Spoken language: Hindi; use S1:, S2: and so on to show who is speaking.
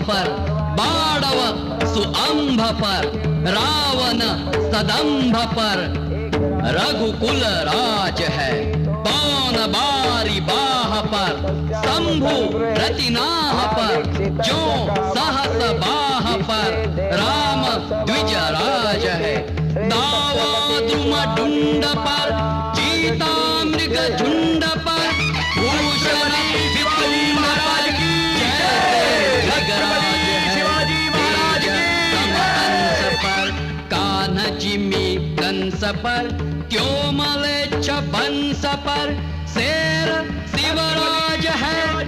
S1: पर, बाड़व सुअंभ पर, रावण सदंभ पर। रघुकुल राज है पौन बारी बाह पर, शंभु रतिनाह पर, जो सहस बाह पर। राम द्विज राज है दावा द्रुम डुंड पर, चीता मृग झुंड पर, भूषण विपुल राज की जय। जगराज है समहंस पर, कान्ह जिमी कंस पर, क्यों मलेच्छ बंस पर। शेर शिवराज है